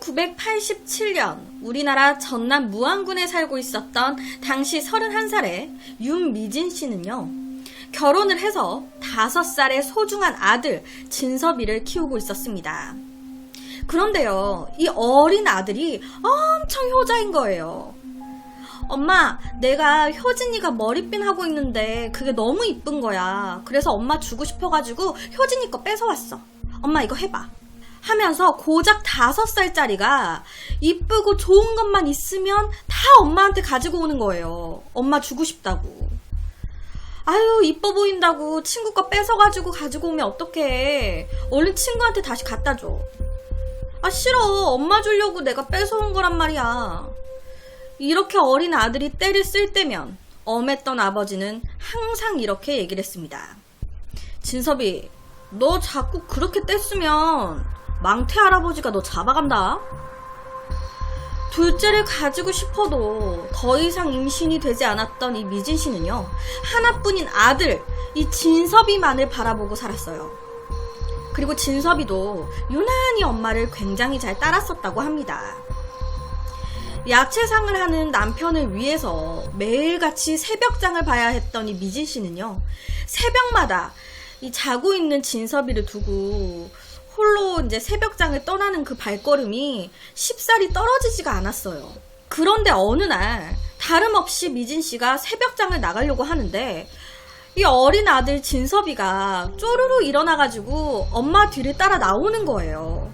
1987년 우리나라 전남 무안군에 살고 있었던 당시 31살의 윤미진 씨는요, 결혼을 해서 5살의 소중한 아들 진섭이를 키우고 있었습니다. 그런데요, 이 어린 아들이 엄청 효자인 거예요. 엄마, 내가 효진이가 머리핀 하고 있는데 그게 너무 이쁜 거야. 그래서 엄마 주고 싶어가지고 효진이 거 뺏어왔어. 엄마 이거 해봐. 하면서 고작 5살짜리가 이쁘고 좋은 것만 있으면 다 엄마한테 가지고 오는 거예요. 엄마 주고 싶다고. 아유, 이뻐 보인다고 친구 거 뺏어가지고 가지고 오면 어떡해. 얼른 친구한테 다시 갖다 줘. 아, 싫어. 엄마 주려고 내가 뺏어온 거란 말이야. 이렇게 어린 아들이 때를 쓸 때면 엄했던 아버지는 항상 이렇게 얘기를 했습니다. 진섭이, 너 자꾸 그렇게 뗐으면 망태 할아버지가 너 잡아간다. 둘째를 가지고 싶어도 더 이상 임신이 되지 않았던 이 미진 씨는요, 하나뿐인 아들, 이 진섭이만을 바라보고 살았어요. 그리고 진섭이도 유난히 엄마를 굉장히 잘 따랐었다고 합니다. 야채상을 하는 남편을 위해서 매일같이 새벽장을 봐야 했던 이 미진 씨는요, 새벽마다 이 자고 있는 진섭이를 두고 홀로 이제 새벽장을 떠나는 그 발걸음이 쉽사리 떨어지지가 않았어요. 그런데 어느 날 다름없이 미진 씨가 새벽장을 나가려고 하는데 이 어린 아들 진섭이가 쪼르르 일어나가지고 엄마 뒤를 따라 나오는 거예요.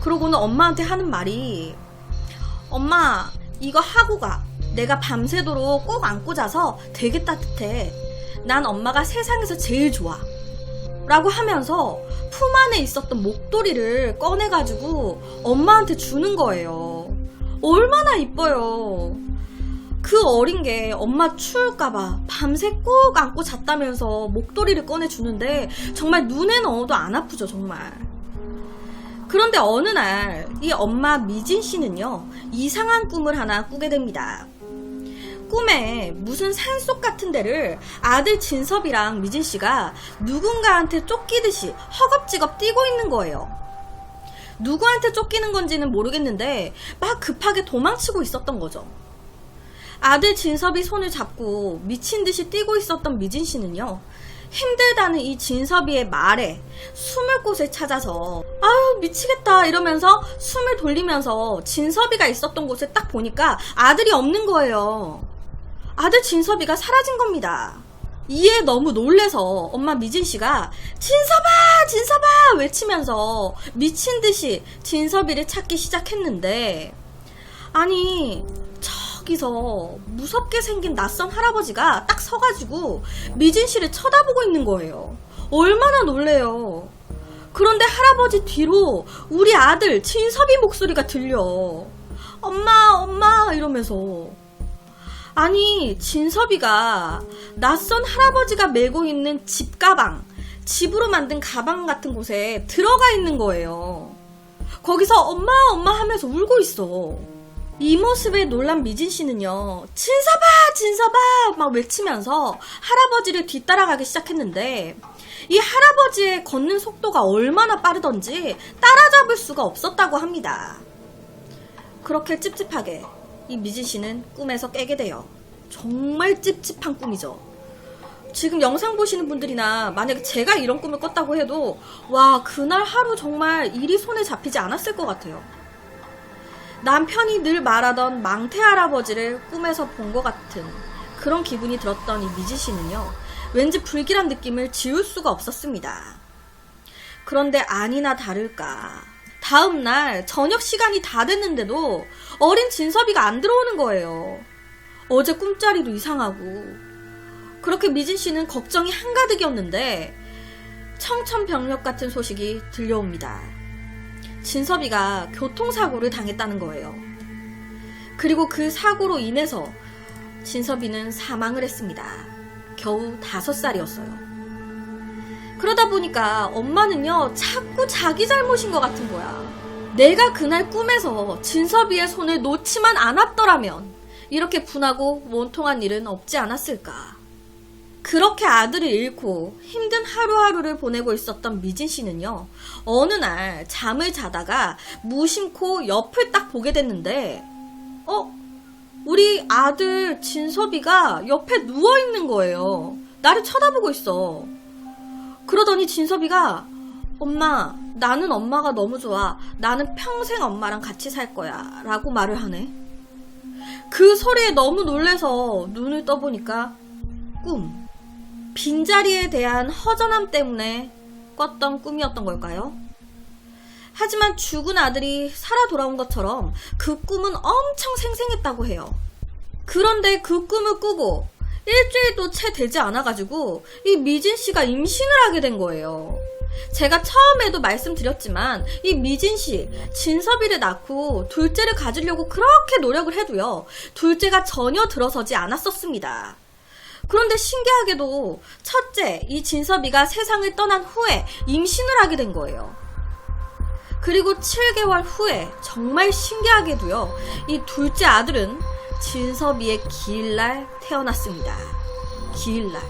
그러고는 엄마한테 하는 말이, 엄마, 이거 하고 가. 내가 밤새도록 꼭 안고 자서 되게 따뜻해. 난 엄마가 세상에서 제일 좋아. 라고 하면서 품 안에 있었던 목도리를 꺼내가지고 엄마한테 주는 거예요. 얼마나 이뻐요. 그 어린 게 엄마 추울까봐 밤새 꼭 안고 잤다면서 목도리를 꺼내주는데 정말 눈에 넣어도 안 아프죠, 정말. 그런데 어느 날 이 엄마 미진 씨는요, 이상한 꿈을 하나 꾸게 됩니다. 꿈에 무슨 산속 같은 데를 아들 진섭이랑 미진 씨가 누군가한테 쫓기듯이 허겁지겁 뛰고 있는 거예요. 누구한테 쫓기는 건지는 모르겠는데 막 급하게 도망치고 있었던 거죠. 아들 진섭이 손을 잡고 미친 듯이 뛰고 있었던 미진 씨는요, 힘들다는 이 진섭이의 말에 숨을 곳을 찾아서 아유 미치겠다 이러면서 숨을 돌리면서 진섭이가 있었던 곳에 딱 보니까 아들이 없는 거예요. 아들 진섭이가 사라진 겁니다. 이에 너무 놀래서 엄마 미진 씨가 진섭아! 진섭아! 외치면서 미친 듯이 진섭이를 찾기 시작했는데, 아니 저기서 무섭게 생긴 낯선 할아버지가 딱 서가지고 미진 씨를 쳐다보고 있는 거예요. 얼마나 놀래요. 그런데 할아버지 뒤로 우리 아들 진섭이 목소리가 들려. 엄마, 엄마 이러면서. 아니, 진섭이가 낯선 할아버지가 메고 있는 집가방, 집으로 만든 가방 같은 곳에 들어가 있는 거예요. 거기서 엄마, 엄마 하면서 울고 있어. 이 모습에 놀란 미진 씨는요, 진섭아! 진섭아! 막 외치면서 할아버지를 뒤따라가기 시작했는데, 이 할아버지의 걷는 속도가 얼마나 빠르던지 따라잡을 수가 없었다고 합니다. 그렇게 찝찝하게 이 미진 씨는 꿈에서 깨게 돼요. 정말 찝찝한 꿈이죠. 지금 영상 보시는 분들이나 만약에 제가 이런 꿈을 꿨다고 해도 와, 그날 하루 정말 일이 손에 잡히지 않았을 것 같아요. 남편이 늘 말하던 망태 할아버지를 꿈에서 본 것 같은 그런 기분이 들었던 이 미지 씨는요, 왠지 불길한 느낌을 지울 수가 없었습니다. 그런데 아니나 다를까, 다음날 저녁 시간이 다 됐는데도 어린 진섭이가 안 들어오는 거예요. 어제 꿈자리도 이상하고. 그렇게 미진 씨는 걱정이 한가득이었는데 청천벽력 같은 소식이 들려옵니다. 진섭이가 교통사고를 당했다는 거예요. 그리고 그 사고로 인해서 진섭이는 사망을 했습니다. 겨우 5살이었어요. 그러다 보니까 엄마는요, 자꾸 자기 잘못인 것 같은 거야. 내가 그날 꿈에서 진섭이의 손을 놓지만 않았더라면 이렇게 분하고 원통한 일은 없지 않았을까. 그렇게 아들을 잃고 힘든 하루하루를 보내고 있었던 미진 씨는요, 어느 날 잠을 자다가 무심코 옆을 딱 보게 됐는데, 우리 아들 진섭이가 옆에 누워있는 거예요. 나를 쳐다보고 있어. 그러더니 진섭이가, 엄마, 나는 엄마가 너무 좋아. 나는 평생 엄마랑 같이 살 거야. 라고 말을 하네. 그 소리에 너무 놀래서 눈을 떠보니까 꿈. 빈자리에 대한 허전함 때문에 꿨던 꿈이었던 걸까요? 하지만 죽은 아들이 살아 돌아온 것처럼 그 꿈은 엄청 생생했다고 해요. 그런데 그 꿈을 꾸고 일주일도 채 되지 않아가지고 이 미진 씨가 임신을 하게 된 거예요. 제가 처음에도 말씀드렸지만 이 미진 씨, 진섭이를 낳고 둘째를 가지려고 그렇게 노력을 해도요, 둘째가 전혀 들어서지 않았었습니다. 그런데 신기하게도 첫째, 이 진섭이가 세상을 떠난 후에 임신을 하게 된 거예요. 그리고 7개월 후에 정말 신기하게도요, 이 둘째 아들은 진섭이의 기일날 태어났습니다. 기일날.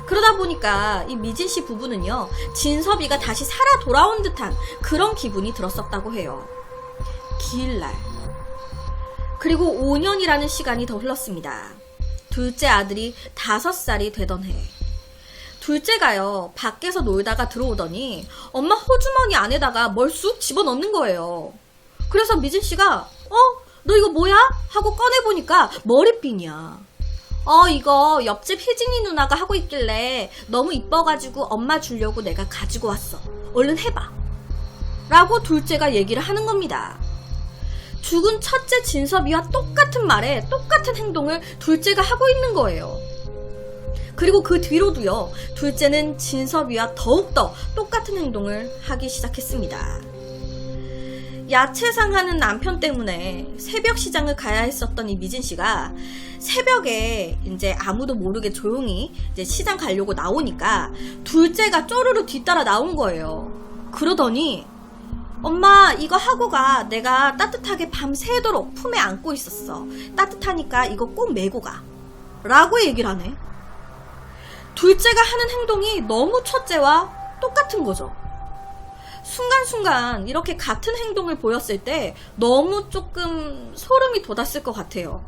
그러다 보니까 이 미진 씨 부부는요, 진섭이가 다시 살아 돌아온 듯한 그런 기분이 들었었다고 해요. 기일날. 그리고 5년이라는 시간이 더 흘렀습니다. 둘째 아들이 5살이 되던 해. 둘째가요, 밖에서 놀다가 들어오더니 엄마 호주머니 안에다가 뭘 쑥 집어넣는 거예요. 그래서 미진 씨가 너 이거 뭐야? 하고 꺼내보니까 머리핀이야. 이거 옆집 희진이 누나가 하고 있길래 너무 이뻐가지고 엄마 주려고 내가 가지고 왔어. 얼른 해봐. 라고 둘째가 얘기를 하는 겁니다. 죽은 첫째 진섭이와 똑같은 말에 똑같은 행동을 둘째가 하고 있는 거예요. 그리고 그 뒤로도요, 둘째는 진섭이와 더욱더 똑같은 행동을 하기 시작했습니다. 야채상 하는 남편 때문에 새벽 시장을 가야 했었던 이 미진 씨가 새벽에 이제 아무도 모르게 조용히 이제 시장 가려고 나오니까 둘째가 쪼르르 뒤따라 나온 거예요. 그러더니 엄마 이거 하고 가. 내가 따뜻하게 밤새도록 품에 안고 있었어. 따뜻하니까 이거 꼭 메고 가. 라고 얘기를 하네. 둘째가 하는 행동이 너무 첫째와 똑같은 거죠. 순간순간 이렇게 같은 행동을 보였을 때 너무 조금 소름이 돋았을 것 같아요.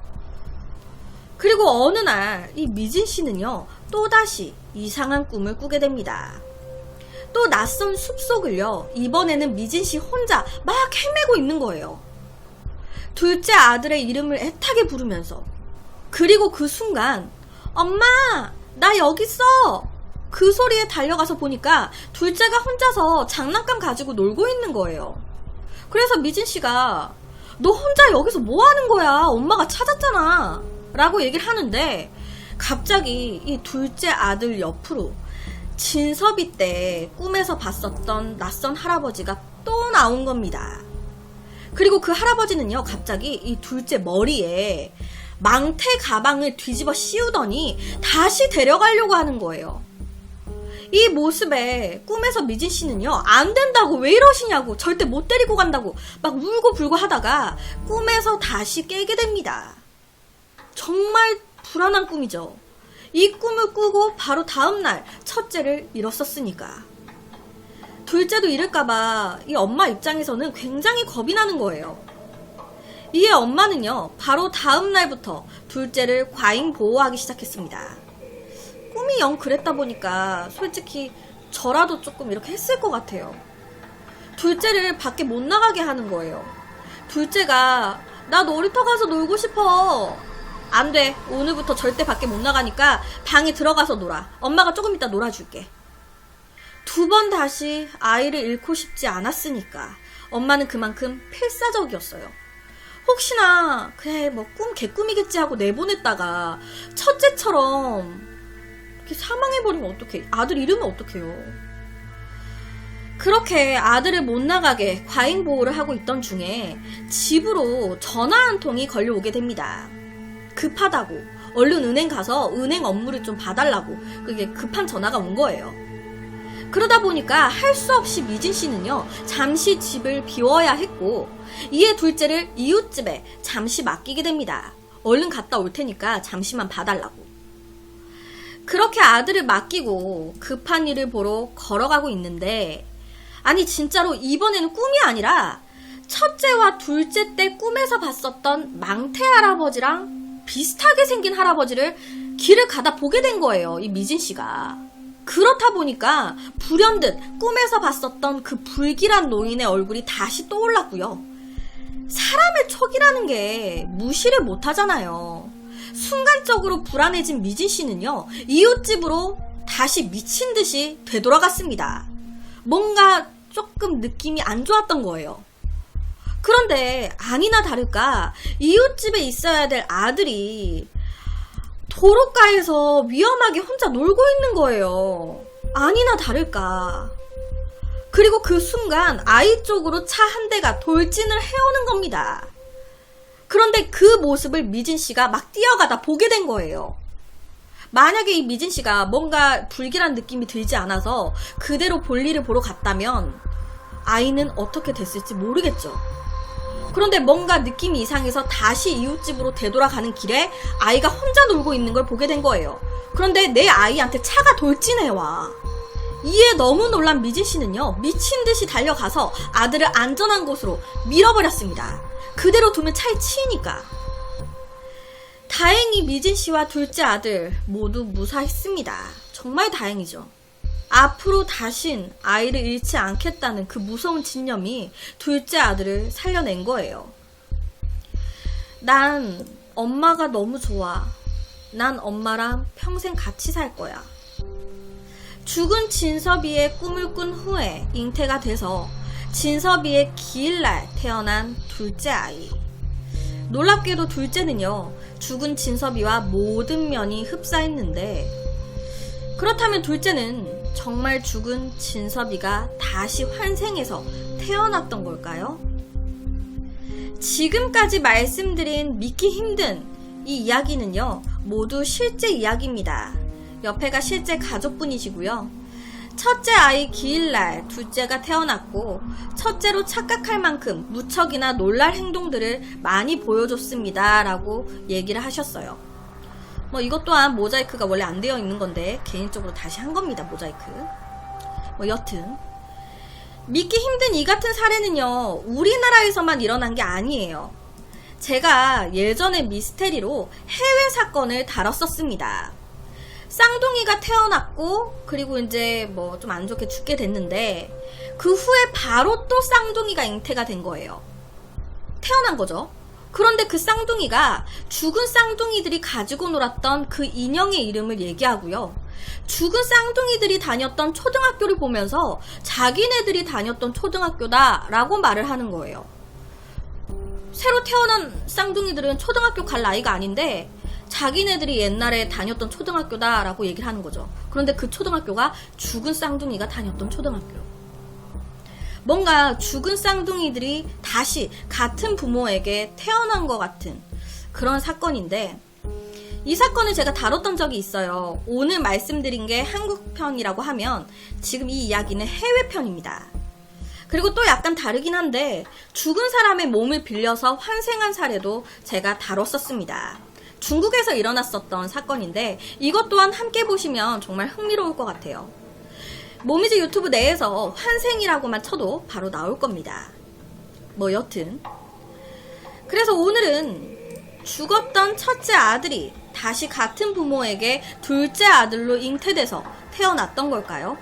그리고 어느 날 이 미진 씨는요, 또다시 이상한 꿈을 꾸게 됩니다. 또 낯선 숲속을요, 이번에는 미진 씨 혼자 막 헤매고 있는 거예요. 둘째 아들의 이름을 애타게 부르면서. 그리고 그 순간 엄마 나 여기 있어. 그 소리에 달려가서 보니까 둘째가 혼자서 장난감 가지고 놀고 있는 거예요. 그래서 미진 씨가 너 혼자 여기서 뭐 하는 거야? 엄마가 찾았잖아. 라고 얘기를 하는데 갑자기 이 둘째 아들 옆으로 진섭이 때 꿈에서 봤었던 낯선 할아버지가 또 나온 겁니다. 그리고 그 할아버지는요, 갑자기 이 둘째 머리에 망태 가방을 뒤집어 씌우더니 다시 데려가려고 하는 거예요. 이 모습에 꿈에서 미진 씨는요, 안 된다고, 왜 이러시냐고, 절대 못 데리고 간다고 막 울고 불고 하다가 꿈에서 다시 깨게 됩니다. 정말 불안한 꿈이죠. 이 꿈을 꾸고 바로 다음날 첫째를 잃었었으니까. 둘째도 잃을까봐 이 엄마 입장에서는 굉장히 겁이 나는 거예요. 이에 엄마는요, 바로 다음날부터 둘째를 과잉 보호하기 시작했습니다. 꿈이 영 그랬다 보니까 솔직히 저라도 조금 이렇게 했을 것 같아요. 둘째를 밖에 못 나가게 하는 거예요. 둘째가 나 놀이터 가서 놀고 싶어. 안 돼. 오늘부터 절대 밖에 못 나가니까 방에 들어가서 놀아. 엄마가 조금 이따 놀아줄게. 2번 다시 아이를 잃고 싶지 않았으니까 엄마는 그만큼 필사적이었어요. 혹시나 그래 뭐 개꿈이겠지 하고 내보냈다가 첫째처럼 이렇게 사망해버리면 어떡해. 아들 잃으면 어떡해요. 그렇게 아들을 못 나가게 과잉 보호를 하고 있던 중에 집으로 전화 한 통이 걸려오게 됩니다. 급하다고 얼른 은행 가서 은행 업무를 좀 봐달라고 그게 급한 전화가 온 거예요. 그러다 보니까 할 수 없이 미진 씨는요, 잠시 집을 비워야 했고 이에 둘째를 이웃집에 잠시 맡기게 됩니다. 얼른 갔다 올 테니까 잠시만 봐달라고. 그렇게 아들을 맡기고 급한 일을 보러 걸어가고 있는데, 아니 진짜로 이번에는 꿈이 아니라 첫째와 둘째 때 꿈에서 봤었던 망태 할아버지랑 비슷하게 생긴 할아버지를 길을 가다 보게 된 거예요, 이 미진 씨가. 그렇다 보니까 불현듯 꿈에서 봤었던 그 불길한 노인의 얼굴이 다시 떠올랐고요. 사람의 촉이라는 게 무시를 못하잖아요. 순간적으로 불안해진 미진 씨는요, 이웃집으로 다시 미친 듯이 되돌아갔습니다. 뭔가 조금 느낌이 안 좋았던 거예요. 그런데 아니나 다를까 이웃집에 있어야 될 아들이 도로가에서 위험하게 혼자 놀고 있는 거예요. 아니나 다를까. 그리고 그 순간 아이 쪽으로 차 한 대가 돌진을 해오는 겁니다. 그런데 그 모습을 미진 씨가 막 뛰어가다 보게 된 거예요. 만약에 이 미진 씨가 뭔가 불길한 느낌이 들지 않아서 그대로 볼일을 보러 갔다면 아이는 어떻게 됐을지 모르겠죠. 그런데 뭔가 느낌이 이상해서 다시 이웃집으로 되돌아가는 길에 아이가 혼자 놀고 있는 걸 보게 된 거예요. 그런데 내 아이한테 차가 돌진해와. 이에 너무 놀란 미진 씨는요, 미친 듯이 달려가서 아들을 안전한 곳으로 밀어버렸습니다. 그대로 두면 차에 치이니까. 다행히 미진 씨와 둘째 아들 모두 무사했습니다. 정말 다행이죠. 앞으로 다신 아이를 잃지 않겠다는 그 무서운 집념이 둘째 아들을 살려낸 거예요. 난 엄마가 너무 좋아. 난 엄마랑 평생 같이 살 거야. 죽은 진섭이의 꿈을 꾼 후에 잉태가 돼서 진섭이의 기일날 태어난 둘째 아이. 놀랍게도 둘째는요, 죽은 진섭이와 모든 면이 흡사했는데, 그렇다면 둘째는 정말 죽은 진섭이가 다시 환생해서 태어났던 걸까요? 지금까지 말씀드린 믿기 힘든 이 이야기는요, 모두 실제 이야기입니다. 옆에가 실제 가족분이시고요. 첫째 아이 기일날 둘째가 태어났고, 첫째로 착각할 만큼 무척이나 놀랄 행동들을 많이 보여줬습니다 라고 얘기를 하셨어요. 뭐 이것 또한 모자이크가 원래 안 되어 있는 건데 개인적으로 다시 한 겁니다, 모자이크. 뭐 여튼 믿기 힘든 이 같은 사례는요, 우리나라에서만 일어난 게 아니에요. 제가 예전에 미스테리로 해외 사건을 다뤘었습니다. 쌍둥이가 태어났고, 그리고 이제 뭐 좀 안 좋게 죽게 됐는데, 그 후에 바로 또 쌍둥이가 잉태가 된 거예요. 태어난 거죠. 그런데 그 쌍둥이가 죽은 쌍둥이들이 가지고 놀았던 그 인형의 이름을 얘기하고요. 죽은 쌍둥이들이 다녔던 초등학교를 보면서 자기네들이 다녔던 초등학교다 라고 말을 하는 거예요. 새로 태어난 쌍둥이들은 초등학교 갈 나이가 아닌데 자기네들이 옛날에 다녔던 초등학교다 라고 얘기를 하는 거죠. 그런데 그 초등학교가 죽은 쌍둥이가 다녔던 초등학교. 뭔가 죽은 쌍둥이들이 다시 같은 부모에게 태어난 것 같은 그런 사건인데, 이 사건을 제가 다뤘던 적이 있어요. 오늘 말씀드린 게 한국편이라고 하면 지금 이 이야기는 해외편입니다. 그리고 또 약간 다르긴 한데, 죽은 사람의 몸을 빌려서 환생한 사례도 제가 다뤘었습니다. 중국에서 일어났었던 사건인데 이것 또한 함께 보시면 정말 흥미로울 것 같아요. 모미지 유튜브 내에서 환생이라고만 쳐도 바로 나올 겁니다. 뭐 여튼 그래서 오늘은 죽었던 첫째 아들이 다시 같은 부모에게 둘째 아들로 잉태돼서 태어났던 걸까요?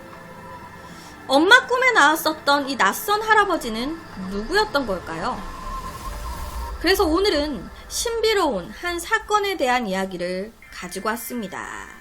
엄마 꿈에 나왔었던 이 낯선 할아버지는 누구였던 걸까요? 그래서 오늘은 신비로운 한 사건에 대한 이야기를 가지고 왔습니다.